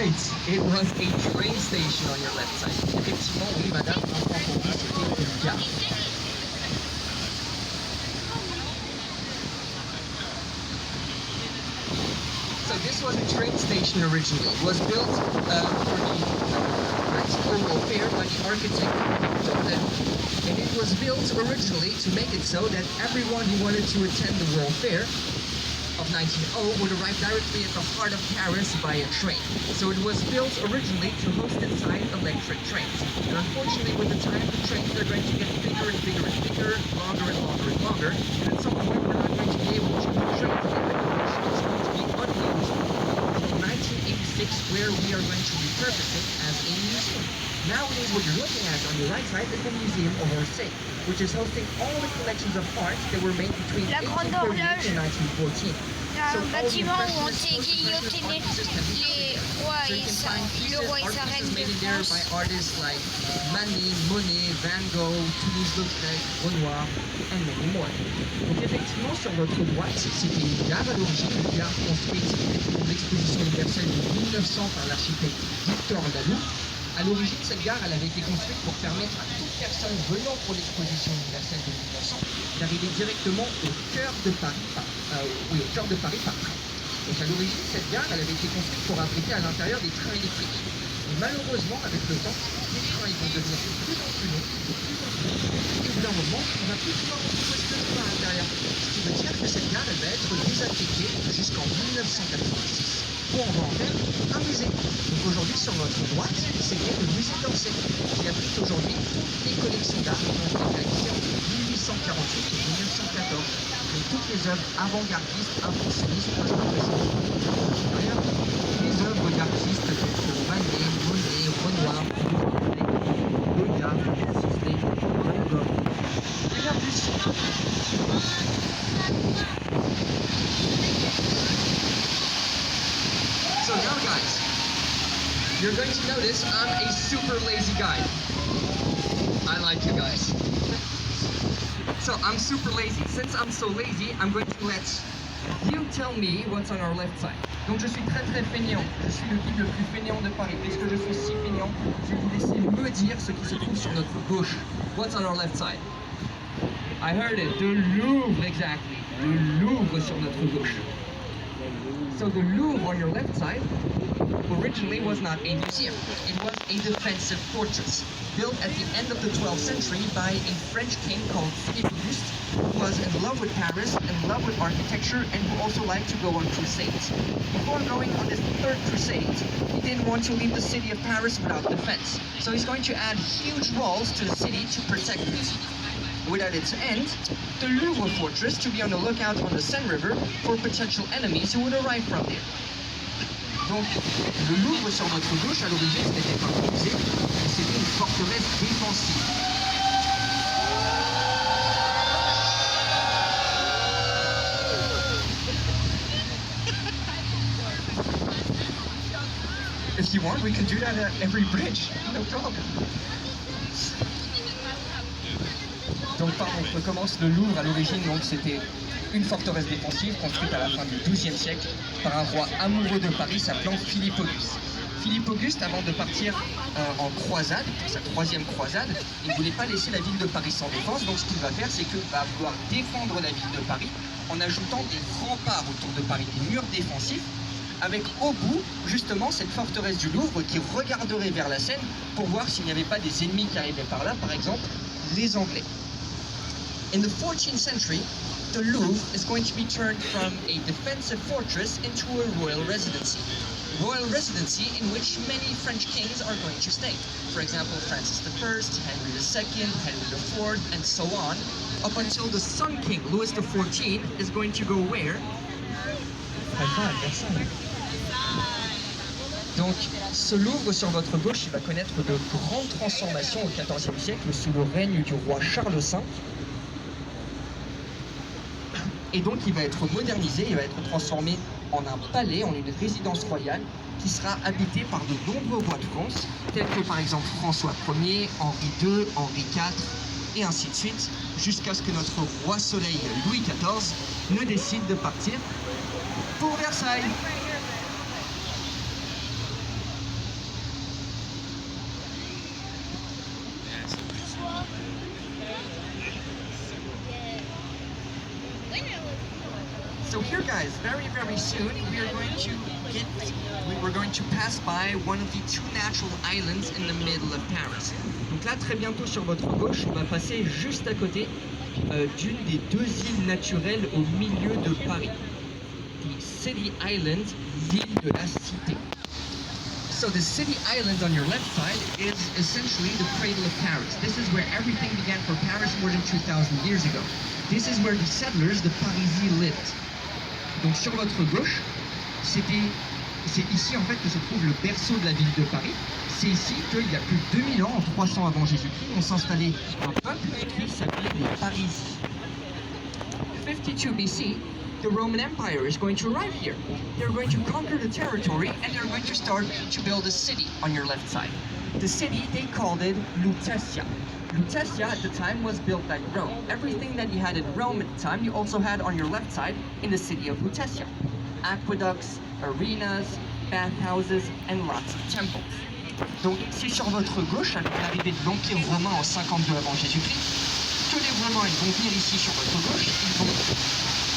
right, it was a train station on your left side. Effectivement, oui, madame, un point pour vous, c'était une gare. So this was a train station originally. It was built for the Grand Fair by the architect Notre-Dame. And it was built originally to make it so that everyone who wanted to attend the World Fair of 1900 would arrive directly at the heart of Paris by a train. So it was built originally to host inside electric trains. And unfortunately, with the time, the trains are going to get bigger and bigger and bigger, longer and longer and longer. And at some point, we're not going to be able to do trains anymore. It's going to be unused until 1986, where we are going to repurpose it as a museum. Nowadays, what you're looking at on the right side is the Museum of Seine, which is hosting all the collections of arts that were made between 1838 and 1914. Un bâtiment où ont été guillotés les rois et le roi et sa reine de France. By artists like Manet, Monet, Van Gogh, Toulouse-Lautrec, Renoir, and many more. Donc effectivement, sur votre droite, c'était une gare à l'origine, une gare construite pour l'exposition universelle de 1900 par l'architecte Victor Laloux. À l'origine, cette gare elle avait été construite pour permettre à toute personne venant pour l'exposition universelle de 1900 d'arriver directement au cœur de Paris par train. Donc à l'origine, cette gare elle avait été construite pour abriter à l'intérieur des trains électriques. Et malheureusement, avec le temps, les trains ils vont devenir de plus en plus longs, de plus en plus longs. Et au bout d'un moment, on va plus pouvoir retrouver ce que nous à l'intérieur. Ce qui veut dire que cette gare elle va être désaffectée jusqu'en 1986. Pour en faire un musée. Donc aujourd'hui sur notre droite, c'est bien le musée d'Orsay qui abrite aujourd'hui toutes les collections d'art qui ont été réalisées entre 1848 et 1914. Donc toutes les œuvres avant-gardistes, impressionnistes, post-impressionnistes. D'ailleurs, les œuvres d'artistes tels que Manet, Monet, Renoir, Degas, Sisley, Van Gogh. Bien plus. So now guys, you're going to notice I'm a super lazy guy. I like you guys. So I'm super lazy. Since I'm so lazy, I'm going to let you tell me what's on our left side. Donc je suis très feignant. Je suis le guide le plus feignant de Paris. Puisque je suis si feignant, je vais vous laisser me dire ce qui se trouve sur notre gauche. What's on our left side? I heard it. The Louvre, exactly. Le Louvre sur notre gauche. So the Louvre on your left side originally was not a museum. It was a defensive fortress built at the end of the 12th century by a French king called Philippe Auguste, who was in love with Paris, in love with architecture, and who also liked to go on crusades. Before going on his third crusade, he didn't want to leave the city of Paris without defense. So he's going to add huge walls to the city to protect it. Without its end, the Louvre fortress to be on the lookout on the Seine River for potential enemies who would arrive from there. Donc, le Louvre sur notre gauche, à l'origine, ce n'était pas un musée, mais c'était une forteresse défensive. If you want, we can do that at every bridge, no problem. Donc pardon, je recommence. Le Louvre à l'origine, donc c'était une forteresse défensive construite à la fin du XIIe siècle par un roi amoureux de Paris s'appelant Philippe Auguste. Philippe Auguste, avant de partir en croisade, pour sa troisième croisade, il ne voulait pas laisser la ville de Paris sans défense, donc ce qu'il va faire, c'est qu'il va vouloir défendre la ville de Paris en ajoutant des remparts autour de Paris, des murs défensifs, avec au bout, justement, cette forteresse du Louvre qui regarderait vers la Seine pour voir s'il n'y avait pas des ennemis qui arrivaient par là, par exemple, les Anglais. In the 14th century, the Louvre is going to be turned from a defensive fortress into a royal residency. Royal residency in which many French kings are going to stay. For example, Francis I, Henry II, Henry IV, and so on, up until the Sun King, Louis XIV, is going to go where? Donc, ce Louvre sur votre gauche, il va connaître de grandes transformations au XIVe siècle sous le règne du roi Charles V. Et donc il va être modernisé, il va être transformé en un palais, en une résidence royale qui sera habitée par de nombreux rois de France, tels que par exemple François Ier, Henri II, Henri IV, et ainsi de suite, jusqu'à ce que notre roi soleil Louis XIV ne décide de partir pour Versailles. Donc, ce Louvre sur votre gauche, il va connaître de grandes transformations au XIVe siècle sous le règne du roi Charles V. Et donc il va être modernisé, il va être transformé en un palais, en une résidence royale qui sera habitée par de nombreux rois de France, tels que par exemple François Ier, Henri II, Henri IV, et ainsi de suite, jusqu'à ce que notre roi soleil Louis XIV ne décide de partir pour Versailles. So here, guys, very soon we're going to pass by one of the two natural islands in the middle of Paris. Donc là, très bientôt sur votre gauche, on va passer juste à côté d'une des deux îles naturelles au milieu de Paris. The City Island, l'île de la Cité. So the City Island on your left side is essentially the cradle of Paris. This is where everything began for Paris more than 2,000 years ago. This is where the settlers, the Parisiens, lived. Donc sur votre gauche, c'est ici en fait que se trouve le berceau de la ville de Paris. C'est ici qu'il y a plus de 2000 ans, en 300 avant Jésus-Christ, on s'installait un peuple qui s'appelait les Parisiens. 52 BC, the Roman Empire is going to arrive here. They're going to conquer the territory and they're going to start to build a city on your left side. The city, they called it Lutetia. Lutetia at the time was built like Rome. Everything that you had in Rome at the time, you also had on your left side in the city of Lutetia. Aqueducts, arenas, bathhouses, and lots of temples. Donc c'est sur votre gauche, avec l'arrivée de l'Empire romain en 52 avant Jésus-Christ, que les Romains ils vont venir ici sur votre gauche, ils vont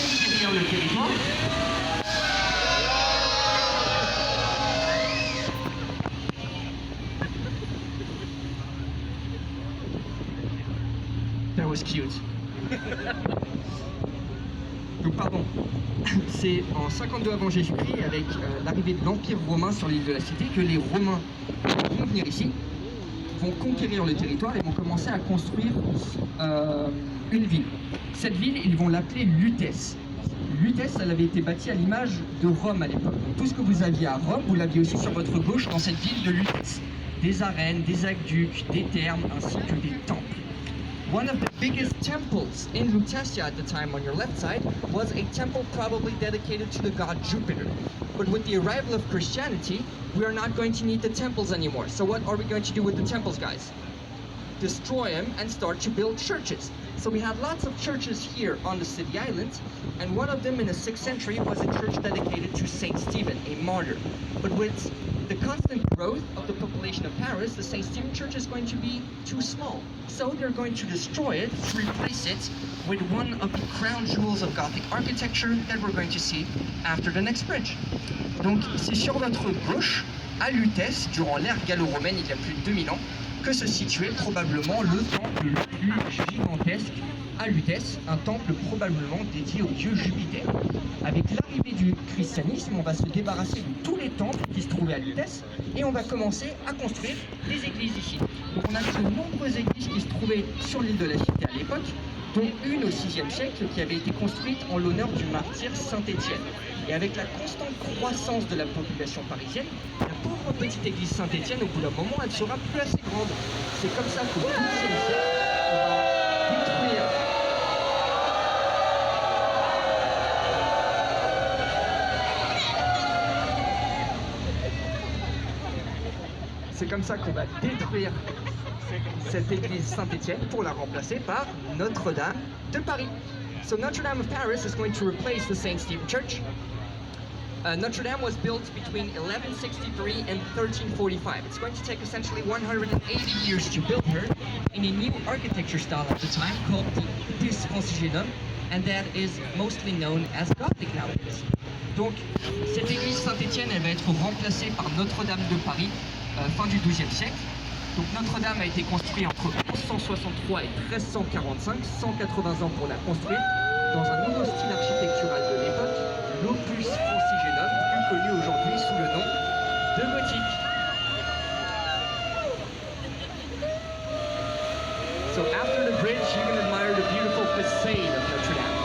conquérir le territoire. That was cute. Donc pardon, c'est en 52 avant Jésus-Christ, avec l'arrivée de l'Empire romain sur l'île de la Cité, que les Romains vont venir ici, vont conquérir le territoire et vont commencer à construire une ville. Cette ville, ils vont l'appeler Lutèce. Lutèce, elle avait été bâtie à l'image de Rome à l'époque. Donc tout ce que vous aviez à Rome, vous l'aviez aussi sur votre gauche dans cette ville de Lutèce. Des arènes, des aqueducs, des thermes, ainsi que des temples. One of the biggest temples in Lutetia at the time on your left side was a temple probably dedicated to the god Jupiter. But with the arrival of Christianity, we are not going to need the temples anymore. So what are we going to do with the temples, guys? Destroy them and start to build churches. So we had lots of churches here on the city island, and one of them in the 6th century was a church dedicated to Saint Stephen, a martyr. But with the constant growth of the population of Paris, the Saint Stephen Church is going to be too small. So they're going to destroy it to replace it with one of the crown jewels of Gothic architecture that we're going to see after the next bridge. Donc c'est sur votre gauche, à Lutèce, durant l'ère gallo-romaine il y a plus de 2000 ans, que se situait probablement le temple le plus gigantesque à Lutèce, un temple probablement dédié au dieu Jupiter. Avec l'arrivée du christianisme, on va se débarrasser de tous les temples qui se trouvaient à Lutèce et on va commencer à construire des églises ici. Donc on a de nombreuses églises qui se trouvaient sur l'île de la Cité à l'époque, dont une au 6e siècle qui avait été construite en l'honneur du martyr Saint-Étienne. Et avec la constante croissance de la population parisienne, la pauvre petite église Saint-Étienne, au bout d'un moment, elle sera plus assez grande. C'est comme ça qu'au 12e siècle, on va détruire C'est comme ça qu'on va détruire cette église Saint-Étienne pour la remplacer par Notre-Dame de Paris. So Notre-Dame of Paris is going to replace the Saint Stephen Church. Notre-Dame was built between 1163 and 1345. It's going to take essentially 180 years to build her in a new architecture style at the time called the Dispensationum, and that is mostly known as Gothic nowadays. Donc, cette église Saint-Étienne, elle va être remplacée par Notre-Dame de Paris, fin du XIIe siècle. Donc Notre-Dame a été construite entre 1163 et 1345, 180 ans pour la construire, dans un nouveau style architectural de l'époque, l'Opus Francigenum, plus connu aujourd'hui sous le nom de gothique. So after the bridge, you can admire the beautiful facade of Notre-Dame.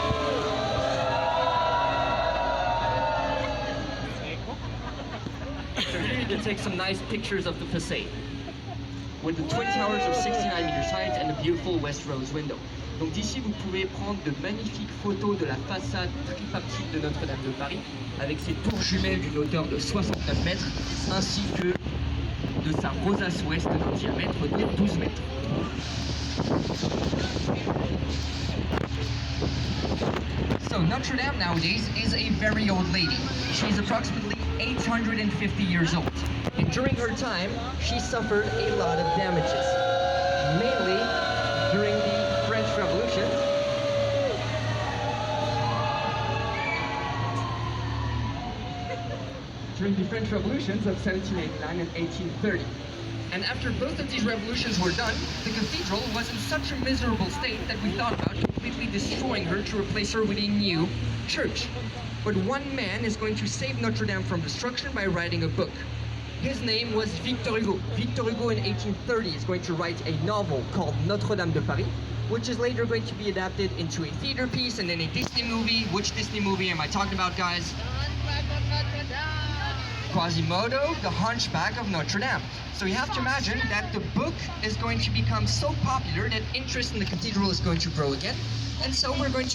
So here you can take some nice pictures of the facade, with the twin towers of 69 meters height and the beautiful west rose window. Donc d'ici, vous pouvez prendre de magnifiques photos de la façade tripartite de Notre-Dame de Paris, avec ses tours jumelles d'une hauteur de 69 mètres, ainsi que de sa rosace ouest d'un diamètre de 12 mètres. So Notre-Dame nowadays is a very old lady. She's approximately 850 years old. And during her time, she suffered a lot of damages, mainly during the French Revolution. during the French revolutions of 1789 and 1830. And after both of these revolutions were done, the cathedral was in such a miserable state that we thought about completely destroying her to replace her with a new church. But one man is going to save Notre-Dame from destruction by writing a book. His name was Victor Hugo. Victor Hugo in 1830 is going to write a novel called Notre-Dame de Paris, which is later going to be adapted into a theater piece and then a Disney movie. Which Disney movie am I talking about, guys? Quasimodo, the Hunchback of Notre Dame. So you have to imagine that the book is going to become so popular that interest in the cathedral is going to grow again. And so we're going to